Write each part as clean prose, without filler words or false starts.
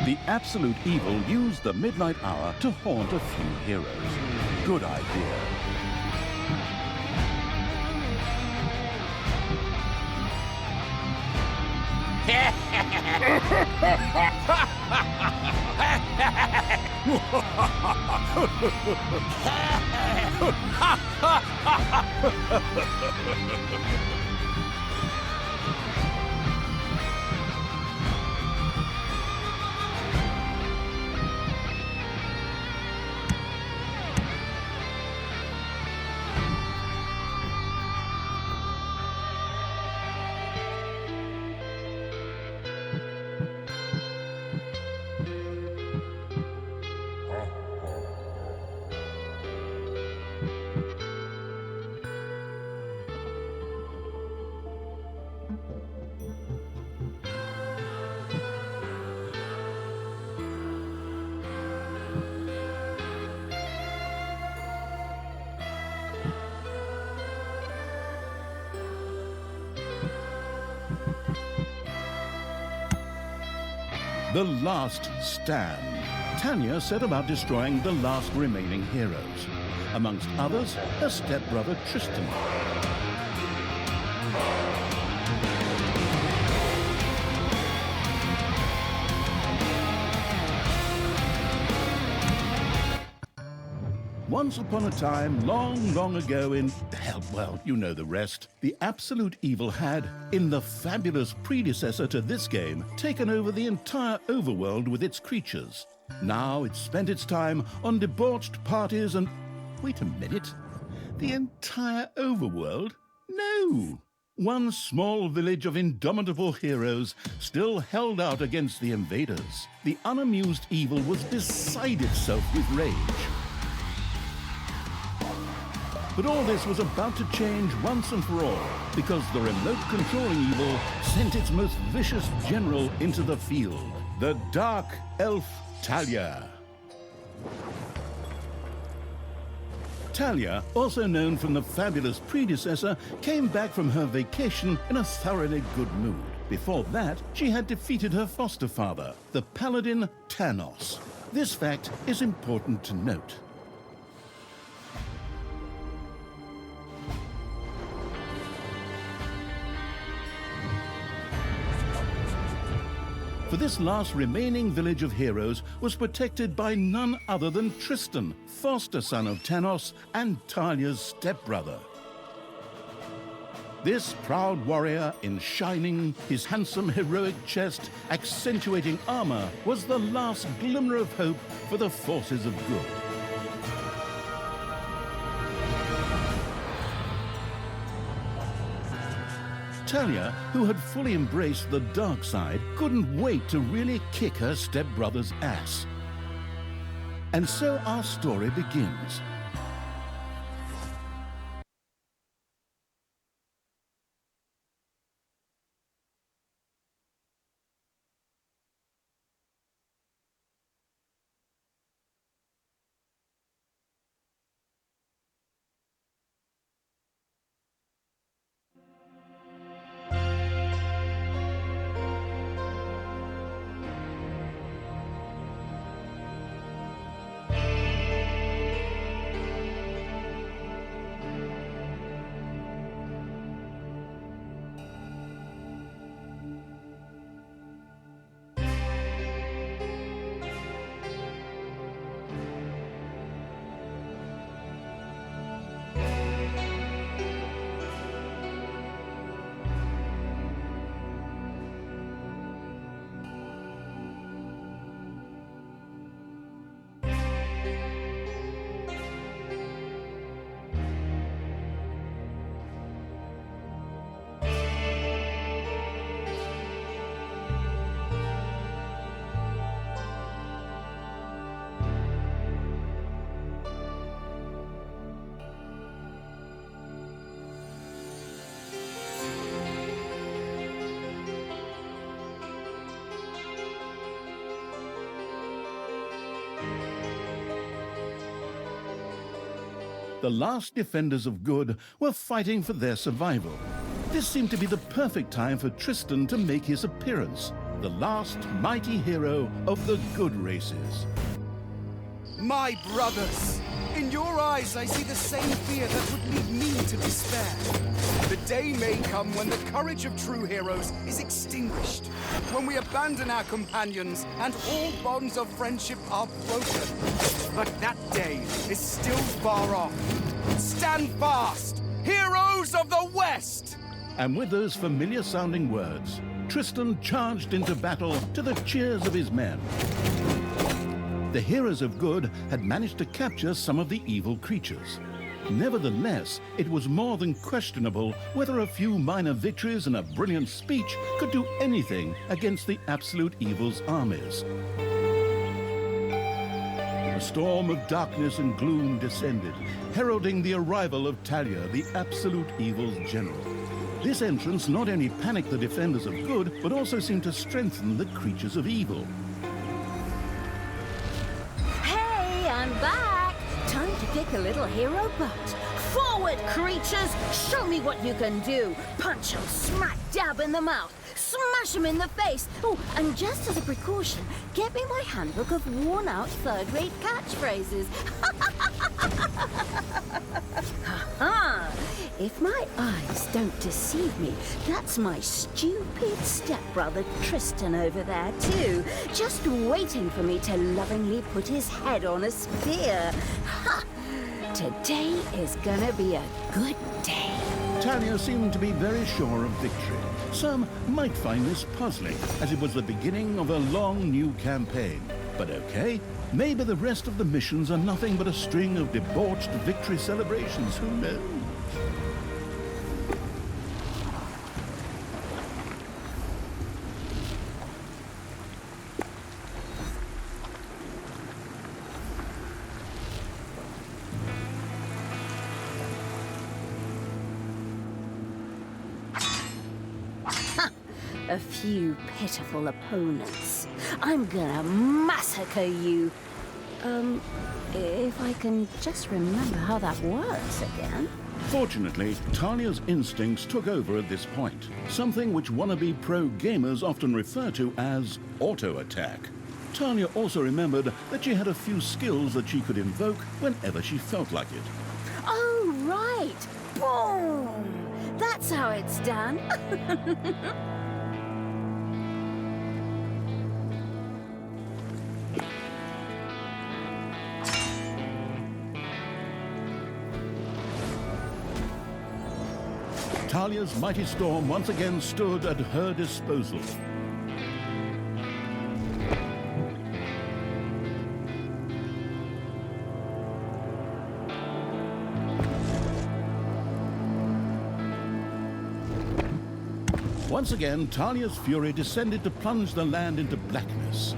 The absolute evil used the midnight hour to haunt a few heroes. Good idea. The last stand. Tanya set about destroying the last remaining heroes. Amongst others, her stepbrother Tristan. Once upon a time, long, long ago in, hell, well, you know the rest, the absolute evil had, in the fabulous predecessor to this game, taken over the entire overworld with its creatures. Now it spent its time on debauched parties and... Wait a minute. The entire overworld? No! One small village of indomitable heroes still held out against the invaders. The unamused evil was beside itself with rage. But all this was about to change once and for all, because the remote controlling evil sent its most vicious general into the field, the dark elf Talia. Talia, also known from the fabulous predecessor, came back from her vacation in a thoroughly good mood. Before that, she had defeated her foster father, the paladin Thanos. This fact is important to note. For this last remaining village of heroes was protected by none other than Tristan, foster son of Thanos and Talia's stepbrother. This proud warrior in shining, his handsome heroic chest accentuating armor, was the last glimmer of hope for the forces of good. Talia, who had fully embraced the dark side, couldn't wait to really kick her stepbrother's ass. And so our story begins. The last defenders of good were fighting for their survival. This seemed to be the perfect time for Tristan to make his appearance. the last mighty hero of the good races. My brothers! In your eyes, I see the same fear that would lead me to despair. The day may come when the courage of true heroes is extinguished, when we abandon our companions and all bonds of friendship are broken. But that day is still far off. Stand fast, heroes of the West! And with those familiar-sounding words, Tristan charged into battle to the cheers of his men. The heroes of good had managed to capture some of the evil creatures. Nevertheless, it was more than questionable whether a few minor victories and a brilliant speech could do anything against the absolute evil's armies. A storm of darkness and gloom descended, heralding the arrival of Talia, the absolute evil's general. This entrance not only panicked the defenders of good, but also seemed to strengthen the creatures of evil. I'm back! Time to kick a little hero butt. Forward, creatures! Show me what you can do! Punch 'em smack dab in the mouth! Smash 'em in the face! Oh, and just as a precaution, get me my handbook of worn-out third-rate catchphrases. Ha-ha! If my eyes don't deceive me, that's my stupid stepbrother Tristan over there too, just waiting for me to lovingly put his head on a spear. Ha! Today is gonna be a good day. Talia seemed to be very sure of victory. Some might find this puzzling, as it was the beginning of a long new campaign. But okay, maybe the rest of the missions are nothing but a string of debauched victory celebrations, who knows? A few pitiful opponents. I'm gonna massacre you. If I can just remember how that works again. Fortunately, Talia's instincts took over at this point, something which wannabe pro gamers often refer to as auto-attack. Talia also remembered that she had a few skills that she could invoke whenever she felt like it. Oh, right! Boom! That's how it's done. Talia's mighty storm once again stood at her disposal. Once again, Talia's fury descended to plunge the land into blackness.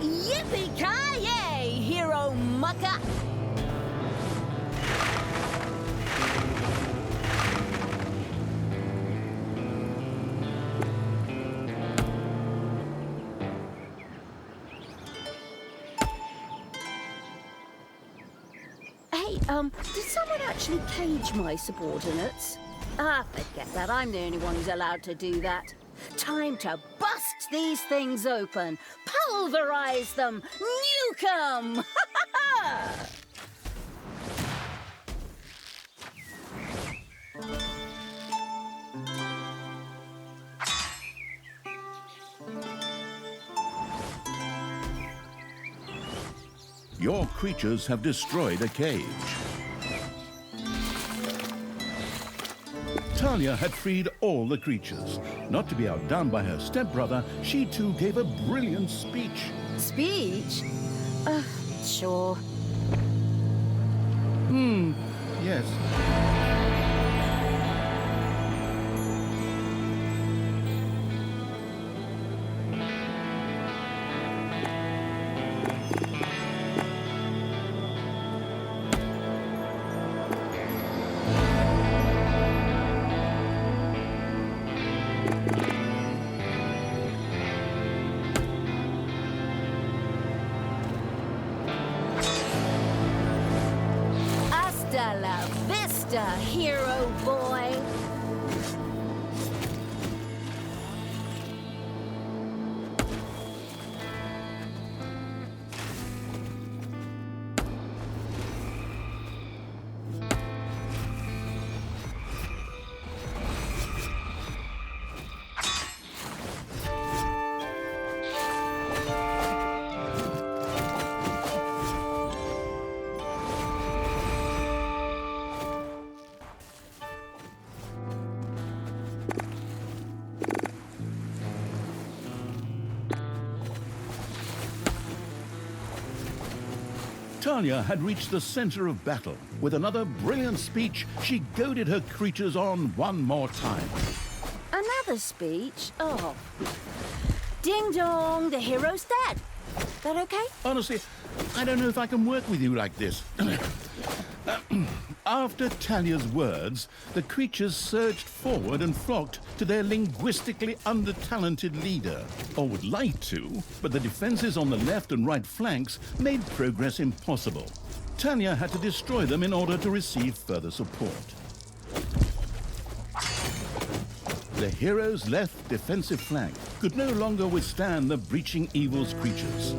Yippee-ki-yay, hero mucker! Hey, did someone actually cage my subordinates? Ah, forget that. I'm the only one who's allowed to do that. Time to bust these things open. Pulverize them. Nuke 'em! Your creatures have destroyed a cage. Talia had freed all the creatures. Not to be outdone by her stepbrother, she too gave a brilliant speech. Speech? Sure. Yes. faster, hero boy! Talia had reached the center of battle. With another brilliant speech, she goaded her creatures on one more time. Another speech? Oh. Ding dong, the hero's dead. That okay? Honestly, I don't know if I can work with you like this. After Talia's words, the creatures surged forward and flocked to their linguistically under-talented leader. Or would like to, but the defenses on the left and right flanks made progress impossible. Talia had to destroy them in order to receive further support. The hero's left defensive flank could no longer withstand the breaching evil's creatures.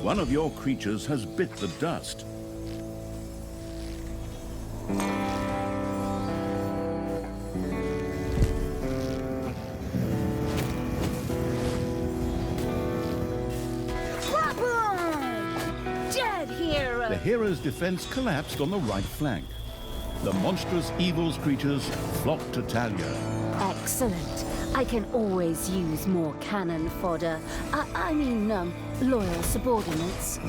One of your creatures has bit the dust. Dead hero! The hero's defense collapsed on the right flank. The monstrous evil's creatures flocked to Talia. Excellent. I can always use more cannon fodder. I mean, loyal subordinates.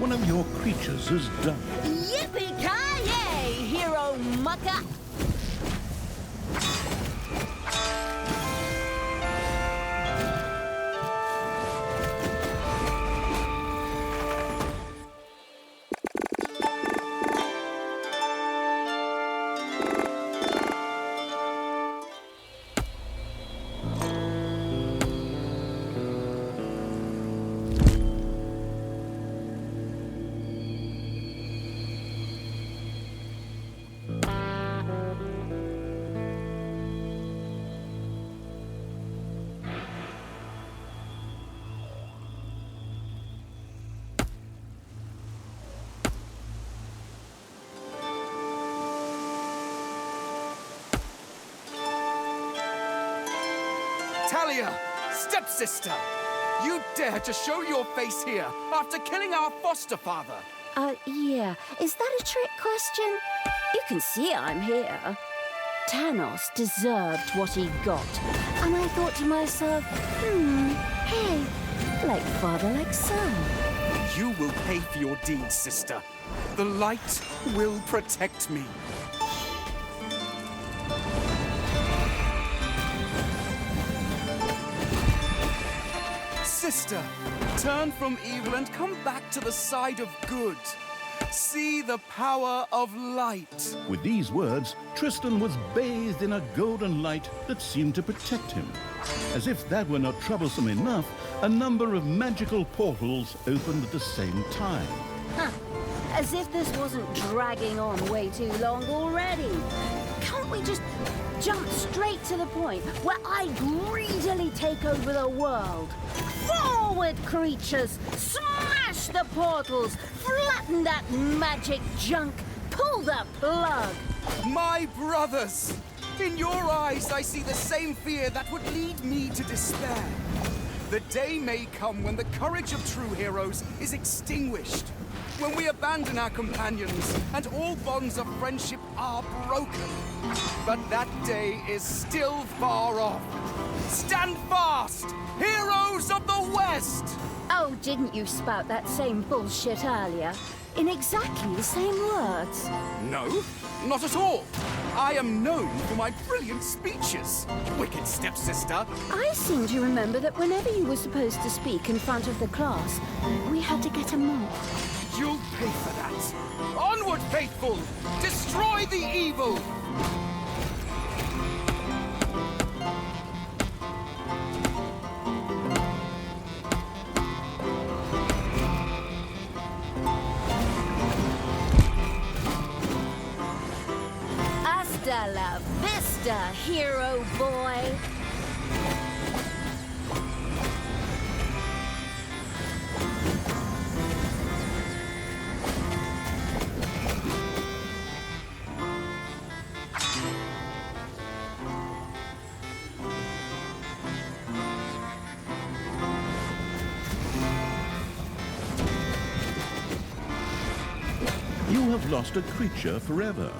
One of your creatures has died. Yippee-ki-yay, hero mucker! Talia, stepsister! You dare to show your face here after killing our foster father! Yeah. Is that a trick question? You can see I'm here. Thanos deserved what he got. And I thought to myself, hey, like father, like son. You will pay for your deeds, sister. The light will protect me. Sister, turn from evil and come back to the side of good. See the power of light. With these words, Tristan was bathed in a golden light that seemed to protect him. As if that were not troublesome enough, a number of magical portals opened at the same time. Huh. As if this wasn't dragging on way too long already. can't we just jump straight to the point where I greedily take over the world? Forward, creatures! Smash the portals! Flatten that magic junk! Pull the plug! My brothers! In your eyes, I see the same fear that would lead me to despair. The day may come when the courage of true heroes is extinguished. When we abandon our companions and all bonds of friendship are broken. But that day is still far off. Stand fast, heroes of the West! Oh, didn't you spout that same bullshit earlier? In exactly the same words. No, not at all. I am known for my brilliant speeches, wicked stepsister. I seem to remember that whenever you were supposed to speak in front of the class, we had to get a mark. You'll pay for that. Onward, faithful! Destroy the evil! Hasta la vista, hero boy! You have lost a creature forever.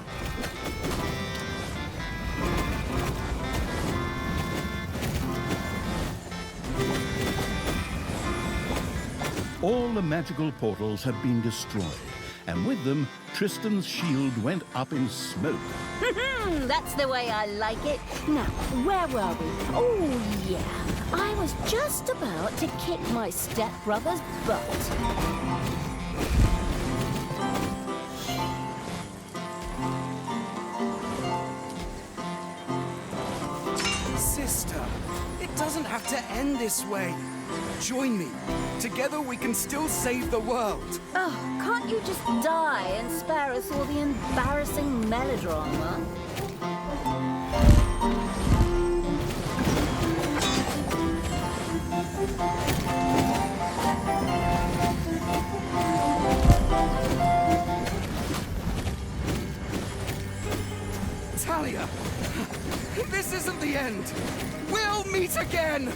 All the magical portals have been destroyed, and with them, Tristan's shield went up in smoke. That's the way I like it. Now, where were we? Oh, yeah. I was just about to kick my stepbrother's butt. Sister, it doesn't have to end this way. Join me. Together we can still save the world. Oh, can't you just die and spare us all the embarrassing melodrama? Talia, this isn't the end. We'll meet again.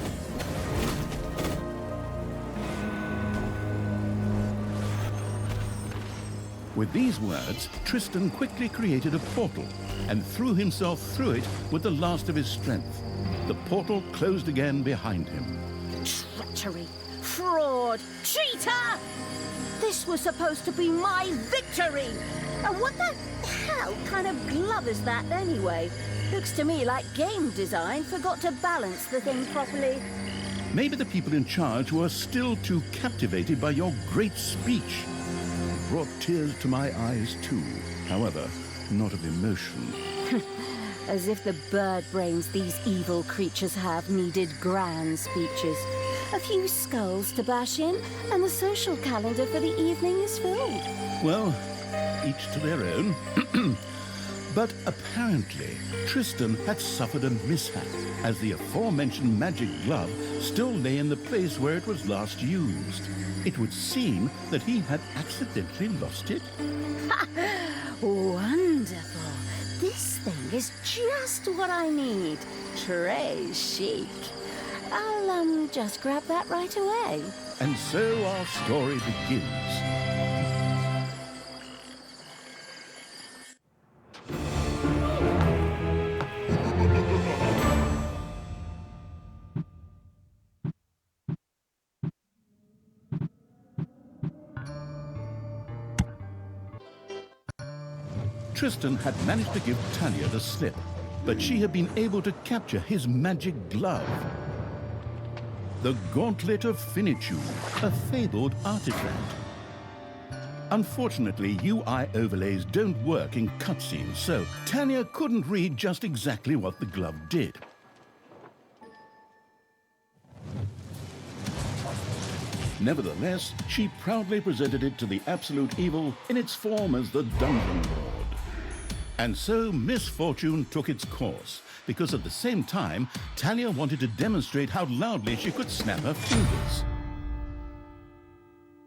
With these words, Tristan quickly created a portal and threw himself through it with the last of his strength. The portal closed again behind him. Treachery! Fraud! Cheater! This was supposed to be my victory! And what the hell kind of glove is that anyway? Looks to me like game design forgot to balance the thing properly. Maybe the people in charge were still too captivated by your great speech. It brought tears to my eyes too, however, not of emotion. As if the bird brains these evil creatures have needed grand speeches. A few skulls to bash in, and the social calendar for the evening is filled. Well, each to their own. But apparently, Tristan had suffered a mishap, as the aforementioned magic glove still lay in the place where it was last used. It would seem that he had accidentally lost it. Wonderful. This thing is just what I need. Très chic. I'll, just grab that right away. And so our story begins. Tristan had managed to give Talia the slip, but she had been able to capture his magic glove. The Gauntlet of Finitude, a fabled artifact. Unfortunately, UI overlays don't work in cutscenes, so Talia couldn't read just exactly what the glove did. Nevertheless, she proudly presented it to the Absolute Evil in its form as the Dungeon Lord. And so misfortune took its course, because at the same time, Talia wanted to demonstrate how loudly she could snap her fingers.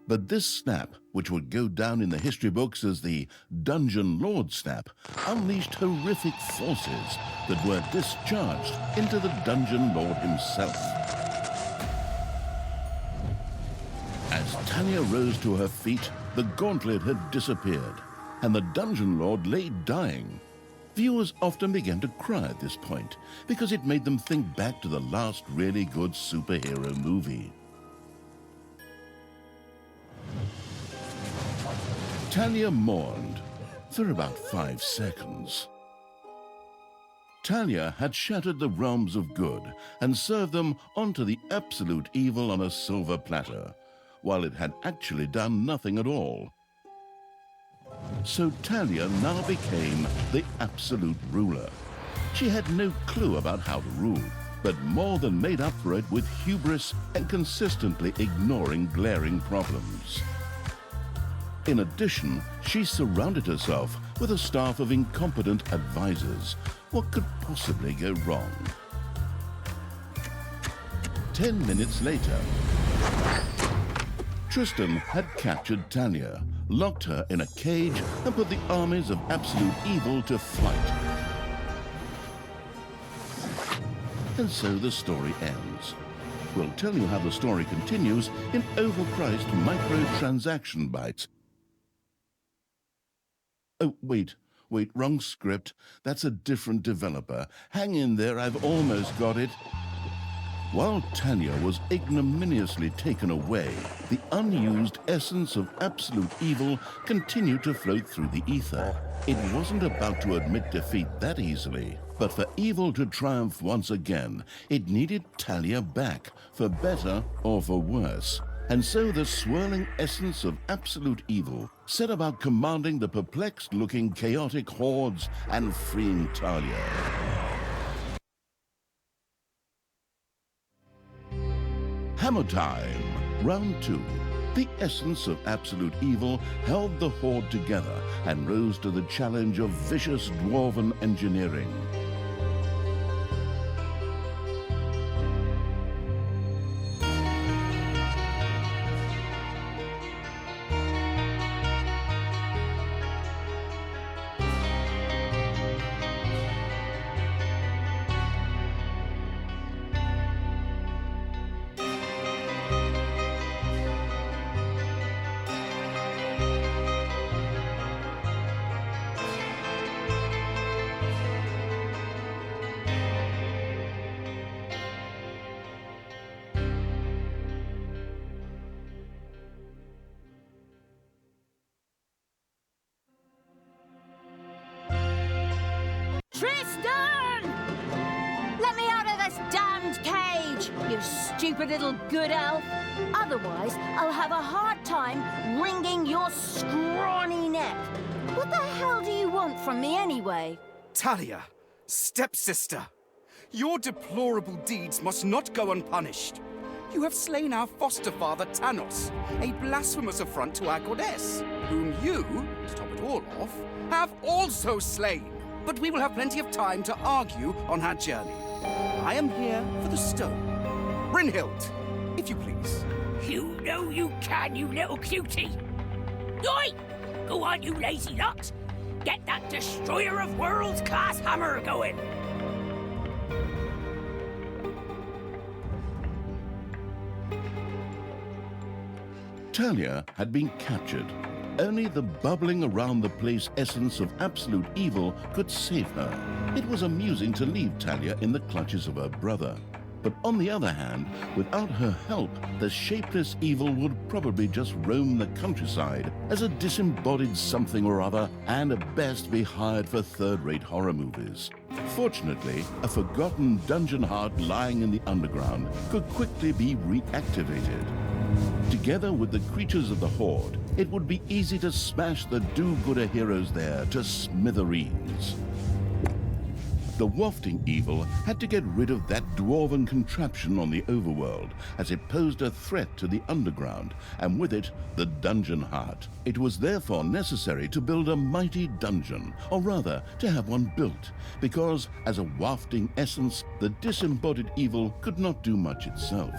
But this snap, which would go down in the history books as the Dungeon Lord snap, unleashed horrific forces that were discharged into the Dungeon Lord himself. As Talia rose to her feet, the gauntlet had disappeared, and the Dungeon Lord lay dying. Viewers often began to cry at this point, because it made them think back to the last really good superhero movie. Talia mourned for about 5 seconds. Talia had shattered the realms of good and served them onto the absolute evil on a silver platter, while it had actually done nothing at all. So Talia now became the absolute ruler. She had no clue about how to rule, but more than made up for it with hubris and consistently ignoring glaring problems. In addition, she surrounded herself with a staff of incompetent advisors. What could possibly go wrong? 10 minutes later, Tristan had captured Talia, locked her in a cage, and put the armies of absolute evil to flight. And so the story ends. We'll tell you how the story continues in overpriced microtransaction bites. Oh, wait, wrong script. That's a different developer. Hang in there, I've almost got it. While Talia was ignominiously taken away, the unused essence of absolute evil continued to float through the ether. It wasn't about to admit defeat that easily, but for evil to triumph once again, it needed Talia back, for better or for worse. And so the swirling essence of absolute evil set about commanding the perplexed-looking chaotic hordes and freeing Talia. Hammer time, round 2. The essence of absolute evil held the horde together and rose to the challenge of vicious dwarven engineering. Tristan! Let me out of this damned cage, you stupid little good elf. Otherwise, I'll have a hard time wringing your scrawny neck. What the hell do you want from me anyway? Talia, stepsister, your deplorable deeds must not go unpunished. You have slain our foster father Thanos, a blasphemous affront to our goddess, whom you, to top it all off, have also slain. But we will have plenty of time to argue on our journey. I am here for the stone. Brynhild, if you please. You know you can, you little cutie. Oi! Go on, you lazy lot. Get that destroyer of worlds class hammer going. Talia had been captured. Only the bubbling around the place essence of absolute evil could save her. It was amusing to leave Talia in the clutches of her brother. But on the other hand, without her help, the shapeless evil would probably just roam the countryside as a disembodied something or other, and at best be hired for third-rate horror movies. Fortunately, a forgotten dungeon heart lying in the underground could quickly be reactivated. Together with the creatures of the Horde, it would be easy to smash the do-gooder heroes there to smithereens. The wafting evil had to get rid of that dwarven contraption on the overworld, as it posed a threat to the underground, and with it, the dungeon heart. It was therefore necessary to build a mighty dungeon, or rather, to have one built, because as a wafting essence, the disembodied evil could not do much itself.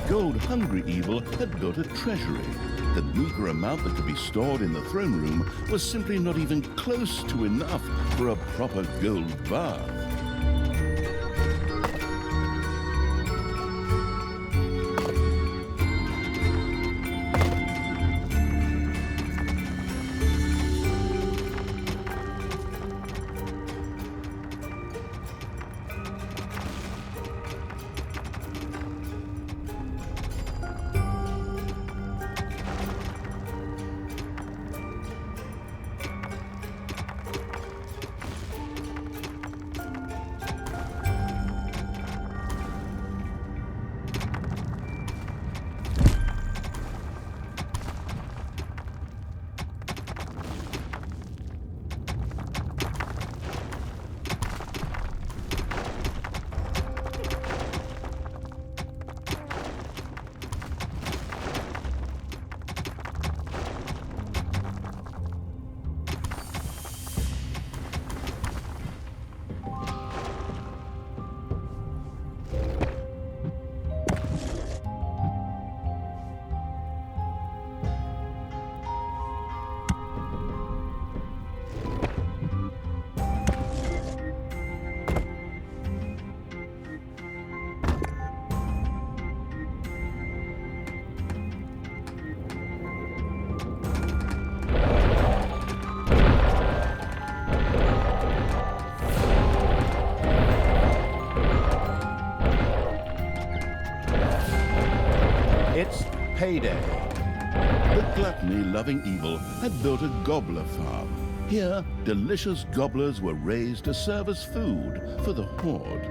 Gold-hungry evil had built a treasury. The meager amount that could be stored in the throne room was simply not even close to enough for a proper gold bath. It's payday. The gluttony-loving evil had built a gobbler farm. Here, delicious gobblers were raised to serve as food for the horde.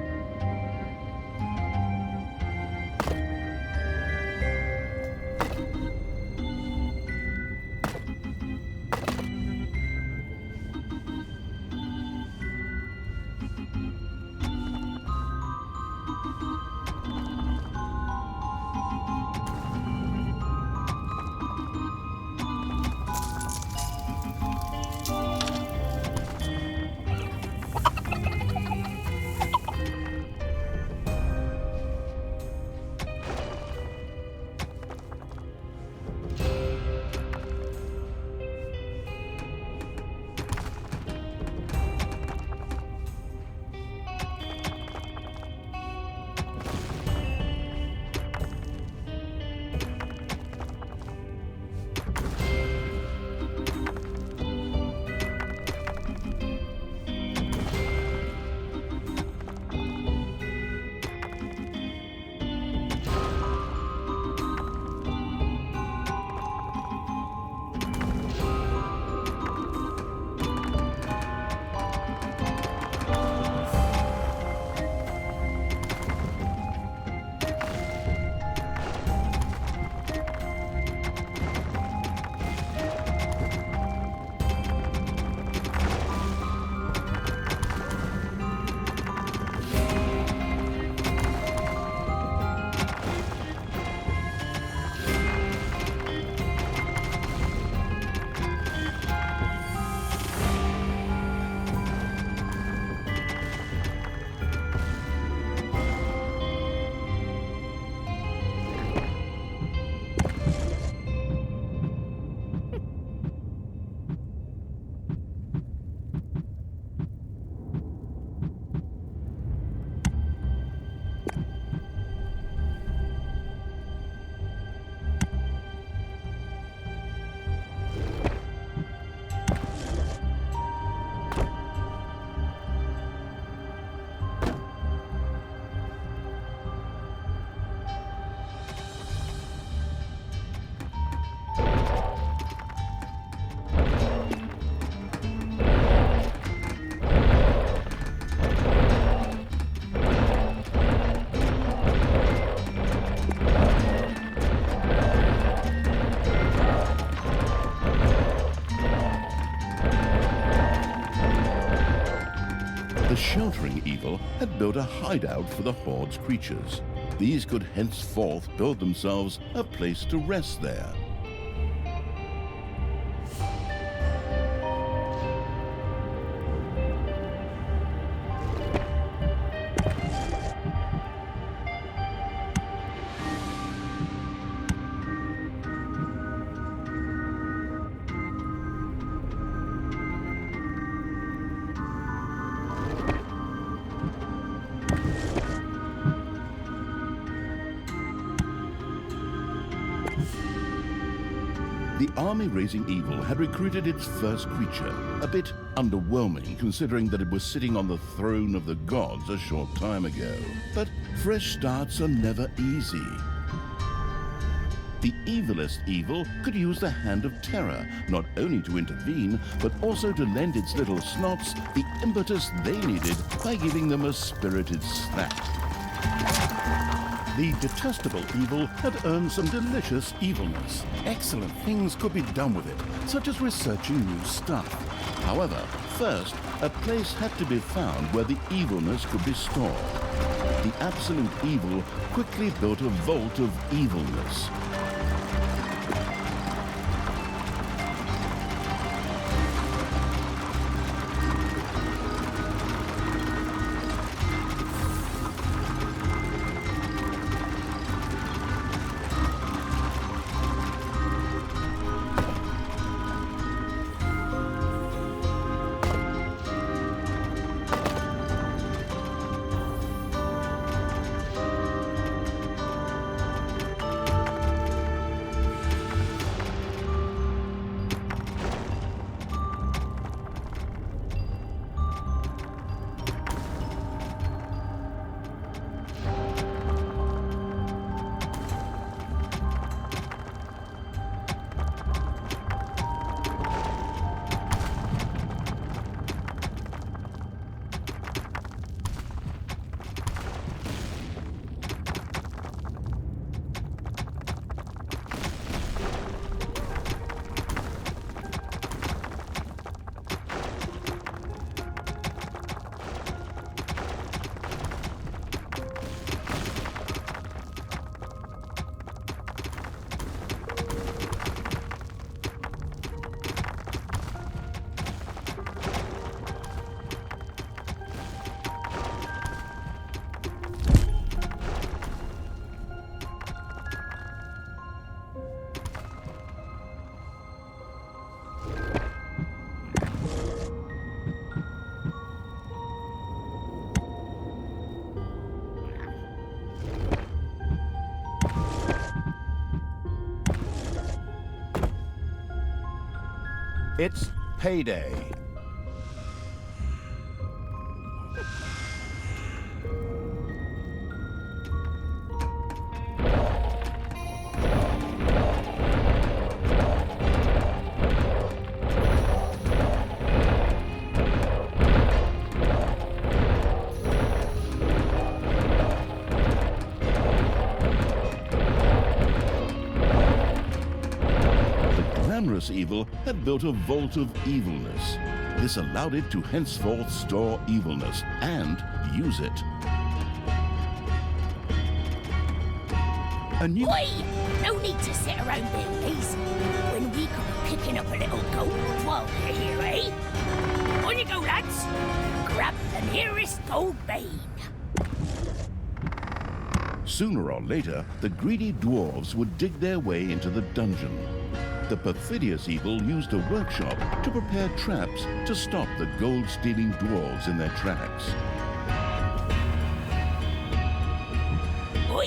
had built a hideout for the Horde's creatures. These could henceforth build themselves a place to rest there. The army raising evil had recruited its first creature, a bit underwhelming considering that it was sitting on the throne of the gods a short time ago. But fresh starts are never easy. The evilest evil could use the Hand of Terror, not only to intervene, but also to lend its little snots the impetus they needed by giving them a spirited slap. The detestable evil had earned some delicious evilness. Excellent things could be done with it, such as researching new stuff. However, first, a place had to be found where the evilness could be stored. The absolute evil quickly built a vault of evilness. It's payday. Evil had built a vault of evilness. This allowed it to henceforth store evilness and use it. A new... Oi! No need to sit around being lazy when we could be picking up a little gold while we're here, eh? On you go, lads! Grab the nearest gold vein. Sooner or later, the greedy dwarves would dig their way into the dungeon. The perfidious evil used a workshop to prepare traps to stop the gold-stealing dwarves in their tracks. Oi!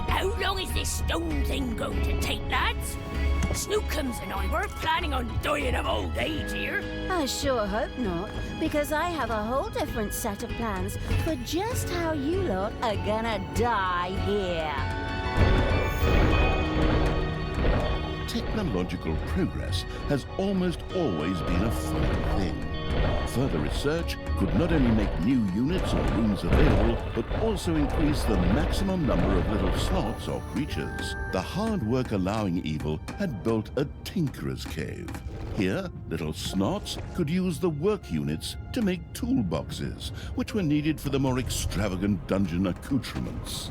How long is this stone thing going to take, lads? Snookums and I were planning on dying of old age here. I sure hope not, because I have a whole different set of plans for just how you lot are gonna die here. Technological progress has almost always been a fine thing. Further research could not only make new units or rooms available, but also increase the maximum number of little slots or creatures. The hard work allowing evil had built a tinkerer's cave. Here, little snots could use the work units to make toolboxes, which were needed for the more extravagant dungeon accoutrements.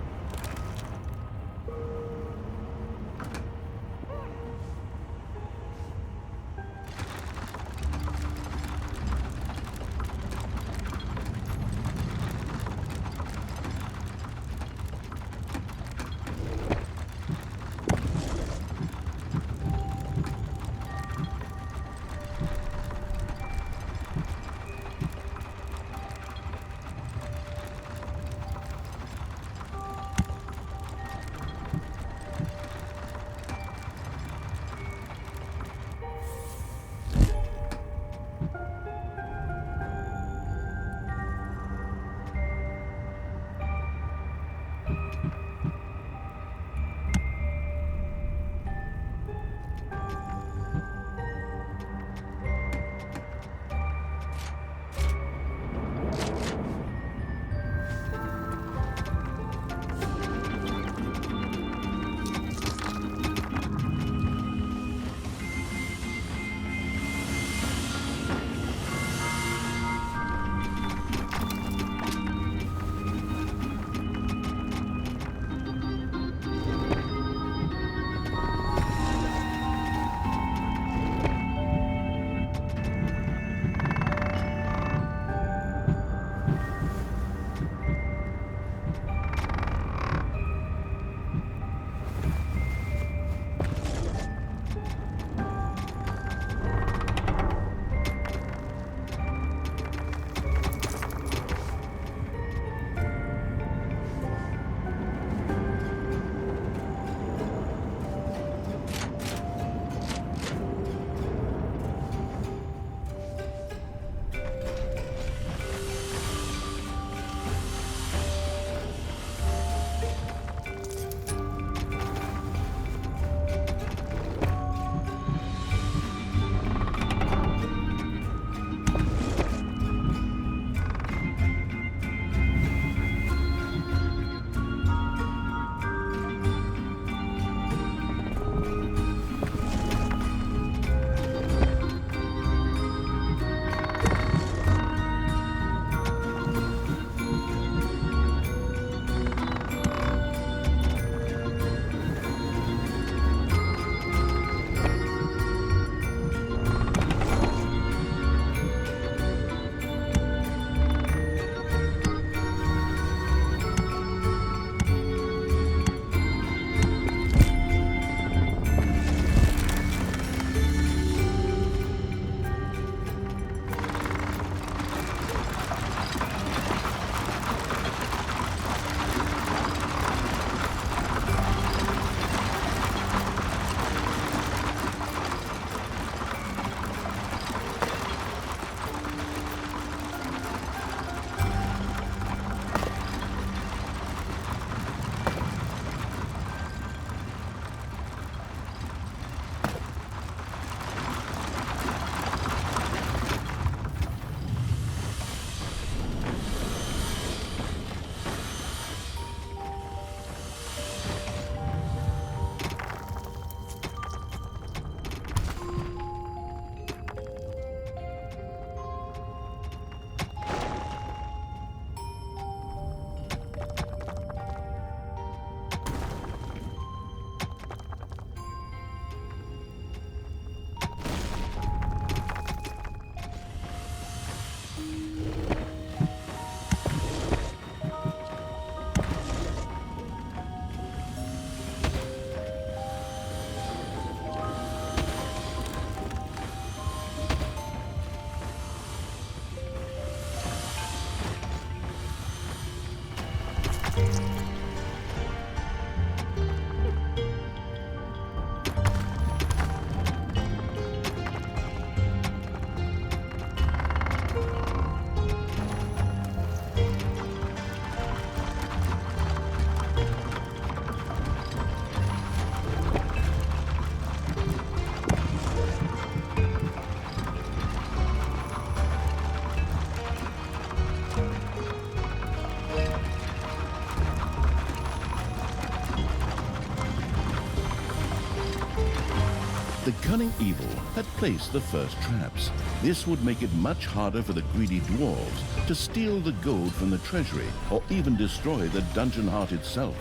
The cunning evil had placed the first traps. This would make it much harder for the greedy dwarves to steal the gold from the treasury or even destroy the dungeon heart itself.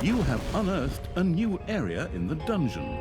You have unearthed a new area in the dungeon.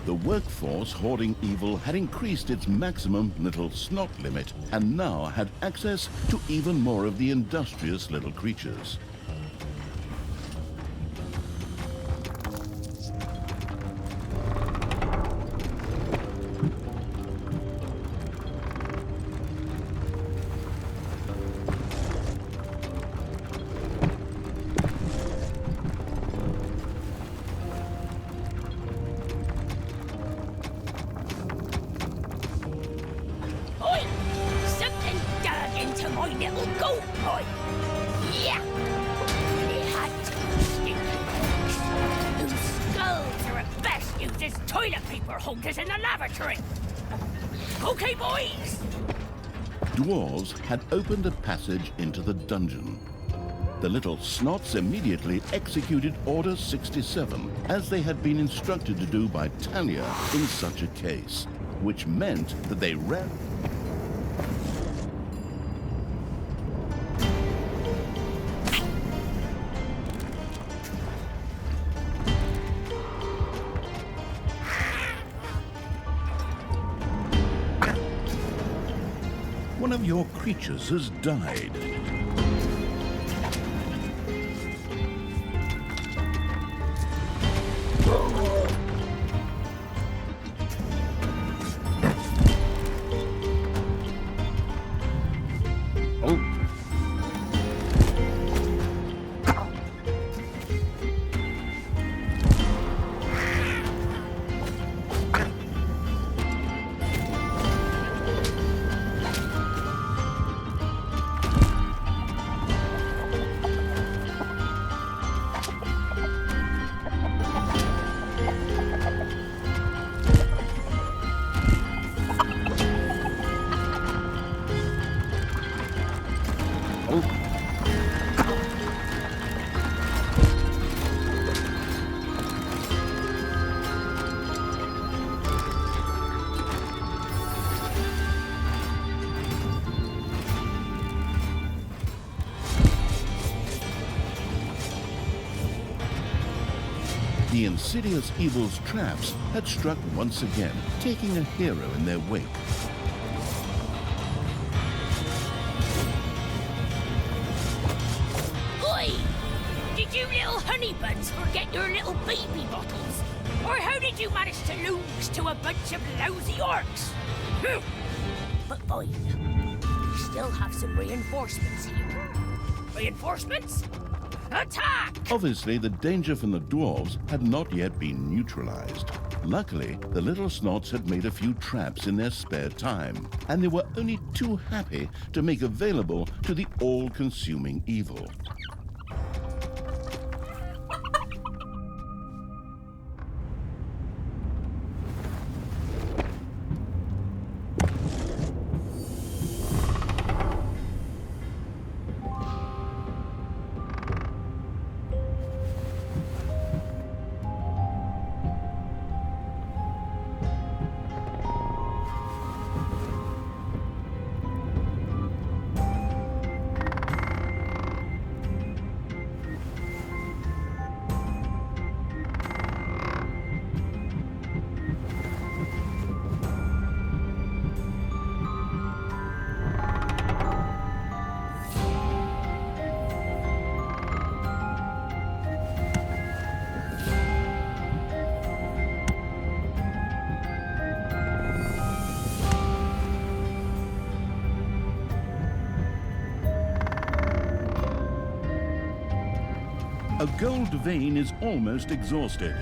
The workforce hoarding evil had increased its maximum little snot limit and now had access to even more of the industrious little creatures. Dwarves had opened a passage into the dungeon. The little snots immediately executed Order 67, as they had been instructed to do by Talia in such a case, which meant that they ran... One of your creatures has died. The insidious evil's traps had struck once again, taking a hero in their wake. Oi! Did you little honeybuds forget your little baby bottles? Or how did you manage to lose to a bunch of lousy orcs? But fine. We still have some reinforcements here. Reinforcements? Attack! Obviously, the danger from the dwarves had not yet been neutralized. Luckily, the little snots had made a few traps in their spare time, and they were only too happy to make available to the all-consuming evil. A gold vein is almost exhausted.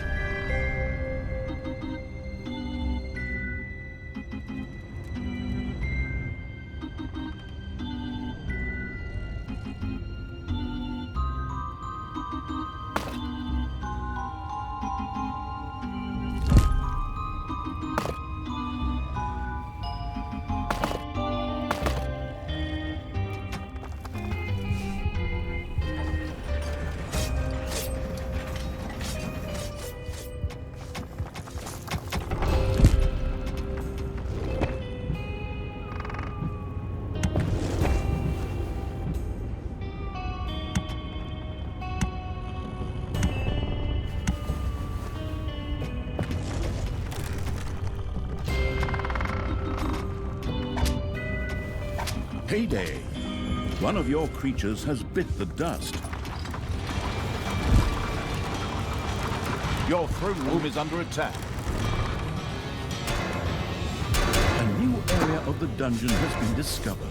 Payday! One of your creatures has bit the dust. Your throne room is under attack. A new area of the dungeon has been discovered.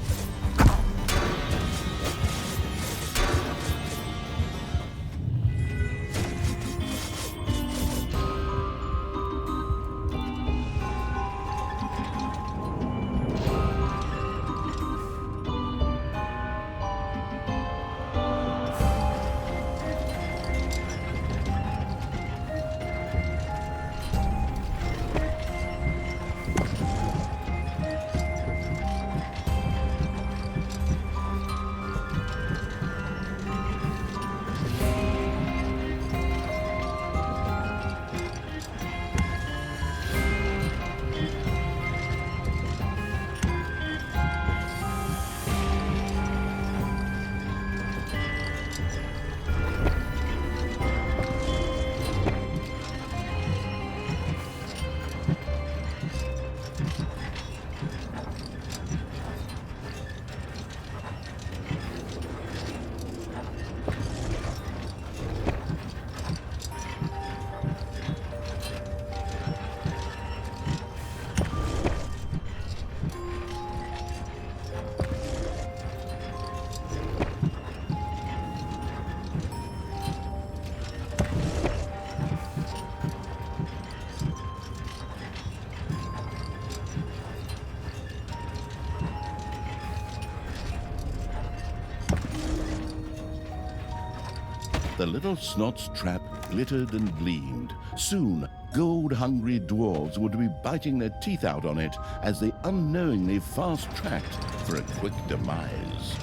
The little snot's trap glittered and gleamed. Soon, gold-hungry dwarves would be biting their teeth out on it as they unknowingly fast-tracked for a quick demise.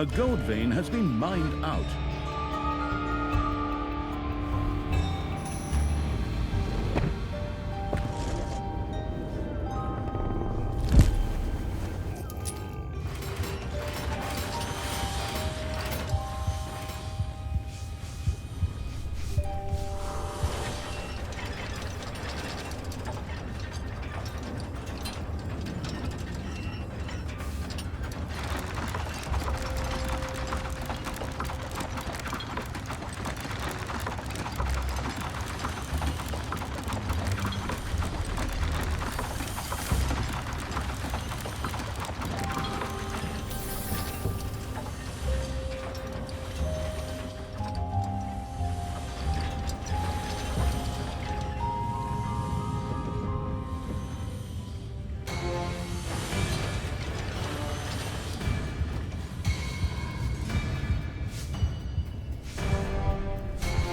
A gold vein has been mined out.